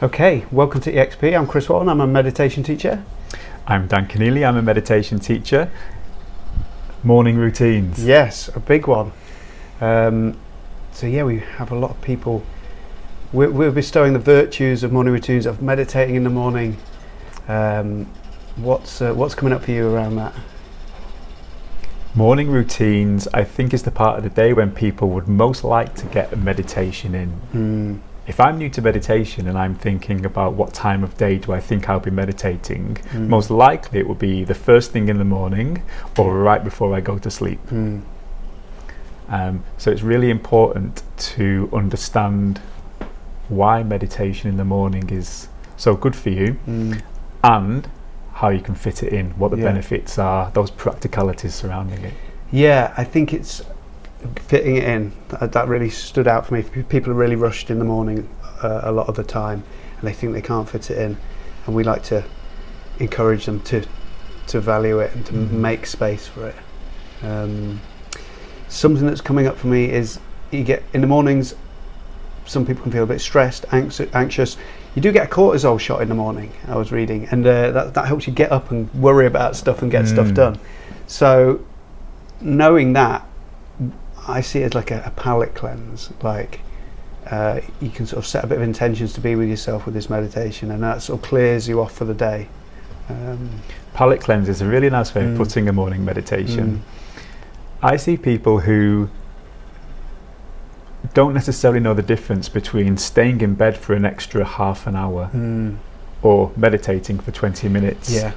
Okay, welcome to EXP. I'm Chris Walton. I'm a meditation teacher. I'm Dan Keneally. I'm a meditation teacher. Morning routines. Yes, a big one. So yeah, we have a lot of people. We're bestowing the virtues of morning routines, of meditating in the morning. What's coming up for you around that? Morning routines, I think, is the part of the day when people would most like to get a meditation in. If I'm new to meditation and I'm thinking about what time of day do I think I'll be meditating, most likely it will be the first thing in the morning or right before I go to sleep. So it's really important to understand why meditation in the morning is so good for you and how you can fit it in, what the benefits are, those practicalities surrounding it. Yeah, I think it's fitting it in. That really stood out for me. People are really rushed in the morning a lot of the time, and they think they can't fit it in, and we like to encourage them to value it and to make space for it. Something that's coming up for me is you get in the mornings, some people can feel a bit stressed, anxious. You do get a cortisol shot in the morning, I was reading, and that helps you get up and worry about stuff and get stuff done. So knowing that, I see it as like a palate cleanse. Like you can sort of set a bit of intentions to be with yourself with this meditation, and that sort of clears you off for the day. Palate cleanse is a really nice way of putting a morning meditation. I see people who don't necessarily know the difference between staying in bed for an extra half an hour or meditating for 20 minutes. Yeah.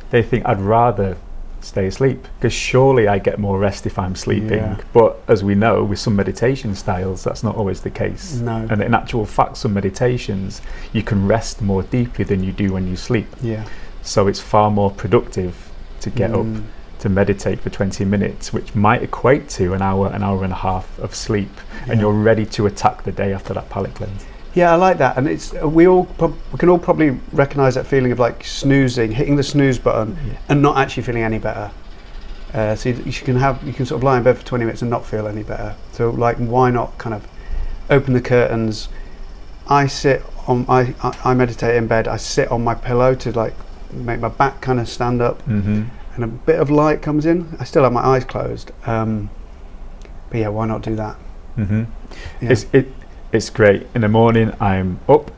They think, I'd rather stay asleep because surely I get more rest if I'm sleeping. Yeah. But as we know, with some meditation styles, that's not always the case. No. And in actual fact, some meditations, you can rest more deeply than you do when you sleep. Yeah. So it's far more productive to get up to meditate for 20 minutes, which might equate to an hour and a half of sleep, and you're ready to attack the day after that palate cleanse. Yeah, I like that, and it's we can all probably recognise that feeling of like snoozing, hitting the snooze button, and not actually feeling any better. So you can sort of lie in bed for 20 minutes and not feel any better. So like, why not kind of open the curtains? I meditate in bed. I sit on my pillow to like make my back kind of stand up, and a bit of light comes in. I still have my eyes closed, but yeah, why not do that? It's great. In the morning, I'm up.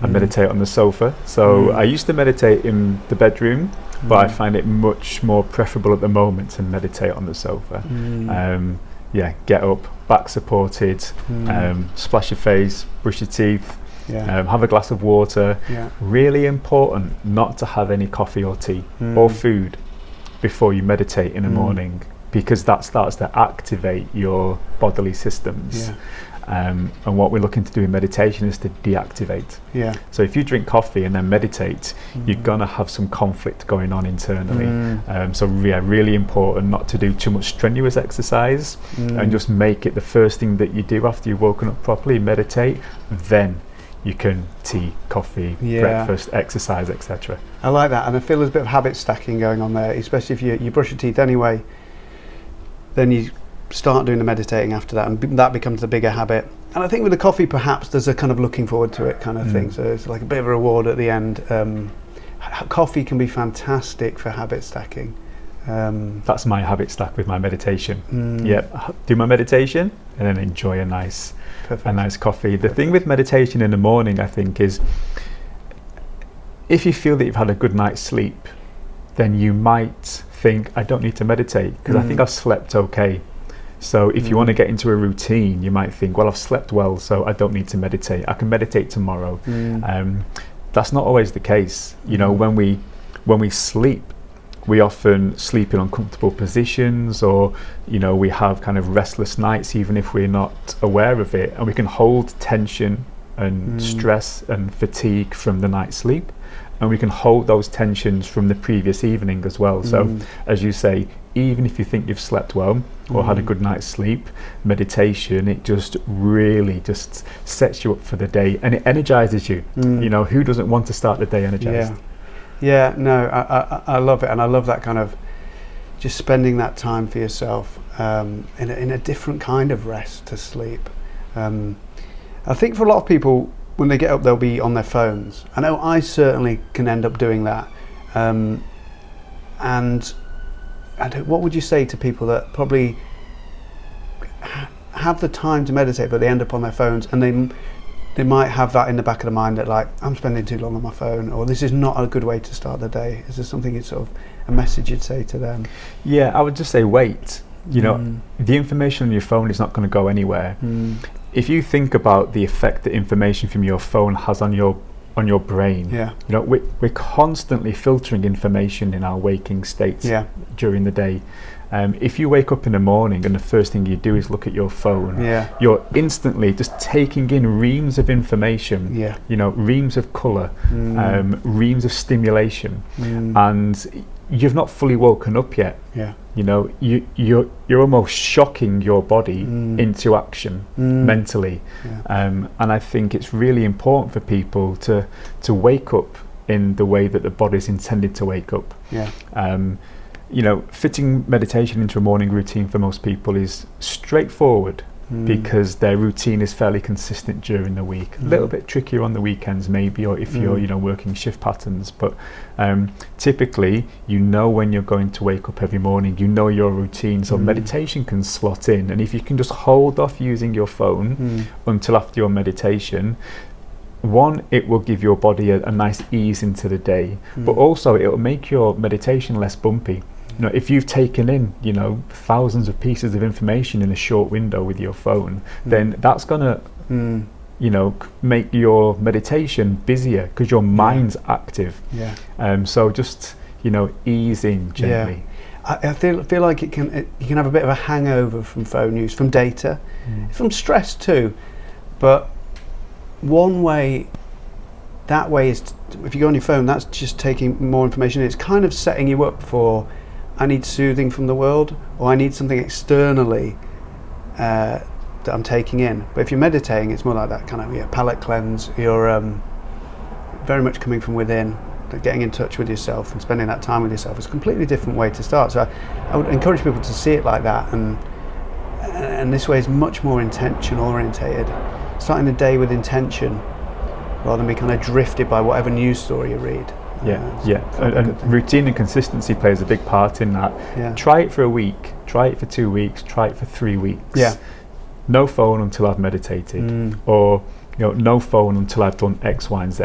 I meditate on the sofa. So I used to meditate in the bedroom, but I find it much more preferable at the moment to meditate on the sofa. Get up, back supported, splash your face, brush your teeth, have a glass of water. Really important not to have any coffee or tea or food before you meditate in the morning, because that starts to activate your bodily systems. And what we're looking to do in meditation is to deactivate. So if you drink coffee and then meditate, you're gonna have some conflict going on internally. Really important not to do too much strenuous exercise, and just make it the first thing that you do after you've woken up properly. Meditate, then you can tea, coffee, breakfast, exercise, etc. I like that, and I feel there's a bit of habit stacking going on there, especially if you brush your teeth anyway, then you start doing the meditating after that, and that becomes the bigger habit. And I think with the coffee, perhaps there's a kind of looking forward to it kind of thing, so it's like a bit of a reward at the end. Coffee can be fantastic for habit stacking. That's my habit stack with my meditation. Do my meditation and then enjoy a nice coffee. The thing with meditation in the morning, I think, is if you feel that you've had a good night's sleep, then you might think, I don't need to meditate because I think I've slept okay. So if you want to get into a routine, you might think, well, I've slept well, so I don't need to meditate. I can meditate tomorrow. That's not always the case. You know, when we sleep, we often sleep in uncomfortable positions, or we have kind of restless nights even if we're not aware of it, and we can hold tension and stress and fatigue from the night's sleep, and we can hold those tensions from the previous evening as well. So as you say, even if you think you've slept well or had a good night's sleep, meditation, it just really just sets you up for the day, and it energizes you. Who doesn't want to start the day energized? I love it, and I love that kind of just spending that time for yourself in a different kind of rest to sleep. I think for a lot of people, when they get up, they'll be on their phones. I know I certainly can end up doing that. And what would you say to people that probably have the time to meditate, but they end up on their phones, and they might have that in the back of the mind that, like, I'm spending too long on my phone, or this is not a good way to start the day? Is there something you'd sort of, a message you'd say to them? Yeah, I would just say wait. You know, the information on your phone is not going to go anywhere. If you think about the effect that information from your phone has on your brain, you know, we're constantly filtering information in our waking states during the day. If you wake up in the morning and the first thing you do is look at your phone, you're instantly just taking in reams of information, you know, reams of colour, reams of stimulation, and you've not fully woken up yet. You know, you're almost shocking your body into action mentally, and I think it's really important for people to wake up in the way that the body's intended to wake up. You know, fitting meditation into a morning routine for most people is straightforward because their routine is fairly consistent during the week. A little bit trickier on the weekends maybe, or if you're, you know, working shift patterns, but typically you know when you're going to wake up every morning, you know your routine, so meditation can slot in. And if you can just hold off using your phone until after your meditation, one, it will give your body a nice ease into the day, but also it will make your meditation less bumpy. You know, if you've taken in, you know, thousands of pieces of information in a short window with your phone, then that's gonna, you know, make your meditation busier because your mind's active. So just, you know, ease in gently. I feel like you can have a bit of a hangover from phone use, from data, from stress too. But one way, that way is if you go on your phone, that's just taking more information. It's kind of setting you up for, I need soothing from the world, or I need something externally that I'm taking in. But if you're meditating, it's more like that kind of palate cleanse. You're very much coming from within, getting in touch with yourself and spending that time with yourself. It's a completely different way to start. So I would encourage people to see it like that, and this way is much more intention orientated. Starting the day with intention rather than be kind of drifted by whatever news story you read. And routine and consistency plays a big part in that. Try it for a week, try it for 2 weeks, try it for 3 weeks. No phone until I've meditated, or, you know, no phone until I've done X, Y, and Z.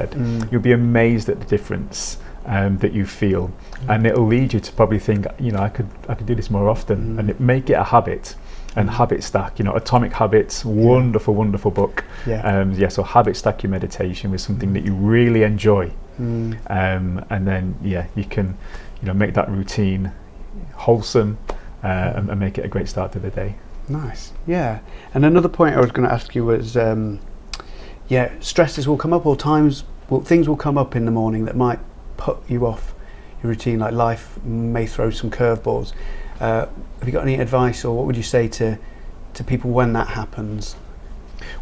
You'll be amazed at the difference that you feel, and it'll lead you to probably think, you know, I could do this more often, and make it a habit. And habit stack, you know, Atomic Habits, wonderful book. So habit stack your meditation with something that you really enjoy, and then you can, you know, make that routine wholesome and make it a great start to the day. Nice. And another point I was going to ask you was, stresses will come up, or things will come up in the morning that might put you off your routine, like life may throw some curveballs. Have you got any advice, or what would you say to people when that happens?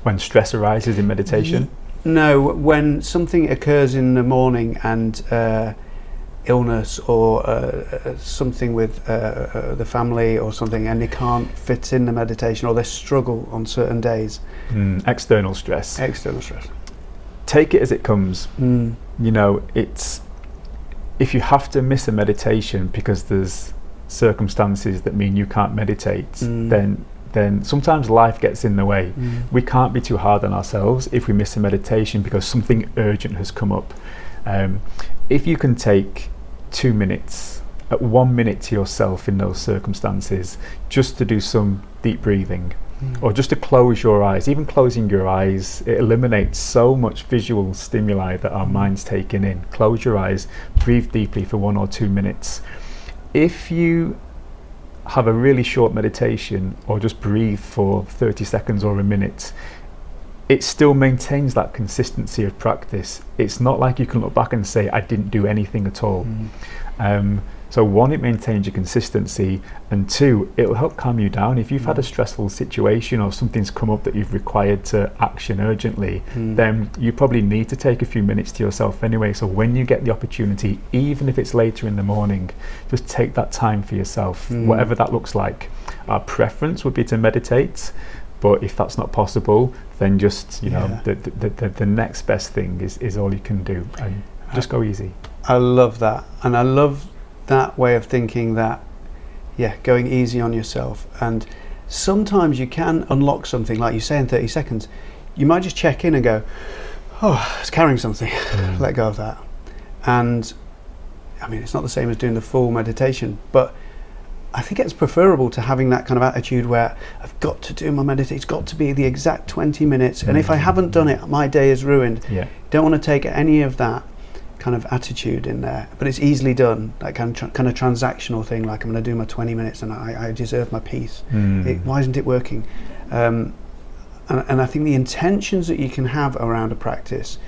When stress arises in meditation? No, when something occurs in the morning and illness or something with the family or something, and they can't fit in the meditation, or they struggle on certain days. External stress. Take it as it comes. You know, it's, if you have to miss a meditation because there's circumstances that mean you can't meditate, then sometimes life gets in the way. We can't be too hard on ourselves if we miss a meditation because something urgent has come up. If you can take 2 minutes, 1 minute to yourself in those circumstances, just to do some deep breathing, or just to close your eyes. Even closing your eyes, it eliminates so much visual stimuli that our mind's taking in. Close your eyes, breathe deeply for 1 or 2 minutes. If you have a really short meditation, or just breathe for 30 seconds or a minute, it still maintains that consistency of practice. It's not like you can look back and say, I didn't do anything at all. So one, it maintains your consistency, and two, it'll help calm you down. If you've had a stressful situation or something's come up that you've required to action urgently, then you probably need to take a few minutes to yourself anyway. So when you get the opportunity, even if it's later in the morning, just take that time for yourself, whatever that looks like. Our preference would be to meditate, But if that's not possible, then just the next best thing is all you can do, and just go easy. I love that, and I love that way of thinking, that going easy on yourself. And sometimes you can unlock something, like you say, in 30 seconds. You might just check in and go, oh, it's carrying something. Let go of that. And I mean, it's not the same as doing the full meditation, but I think it's preferable to having that kind of attitude where I've got to do my meditation, it's got to be the exact 20 minutes, and if I haven't done it, my day is ruined. Don't want to take any of that kind of attitude in there, but it's easily done, that kind of transactional thing, like I'm going to do my 20 minutes and I deserve my peace. Why isn't it working? And I think the intentions that you can have around a practice,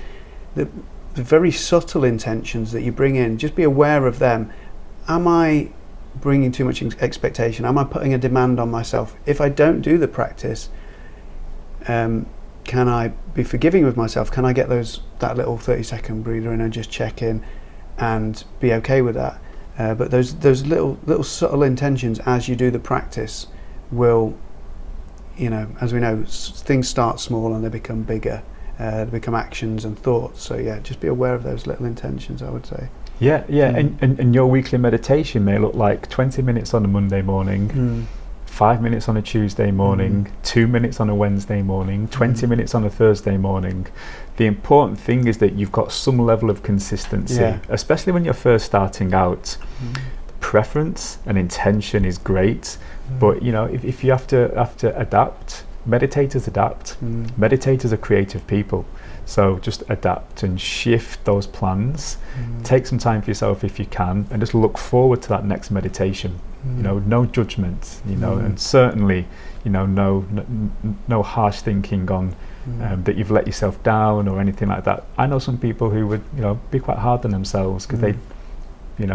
the very subtle intentions that you bring in, just be aware of them. Am I bringing too much expectation? Am I putting a demand on myself? If I don't do the practice, can I be forgiving with myself? Can I get that little 30-second breather in and just check in and be okay with that? But those little subtle intentions as you do the practice will, as we know, things start small and they become bigger. They become actions and thoughts. So just be aware of those little intentions, I would say. And your weekly meditation may look like 20 minutes on a Monday morning, 5 minutes on a Tuesday morning, 2 minutes on a Wednesday morning, 20 minutes on a Thursday morning. The important thing is that you've got some level of consistency, especially when you're first starting out. Preference and intention is great, but if you have to adapt, meditators adapt. Meditators are creative people, so just adapt and shift those plans. Take some time for yourself if you can, and just look forward to that next meditation. No judgment, and certainly no harsh thinking on that you've let yourself down or anything like that. I know some people who would be quite hard on themselves because they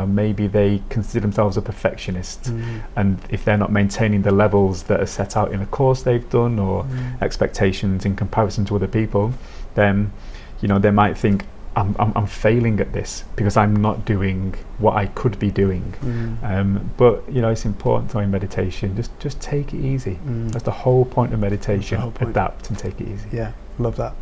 maybe they consider themselves a perfectionist, and if they're not maintaining the levels that are set out in a course they've done, or expectations in comparison to other people, then they might think I'm failing at this because I'm not doing what I could be doing. But it's important in meditation, just take it easy. That's the whole point of meditation. Adapt and take it easy. Love that.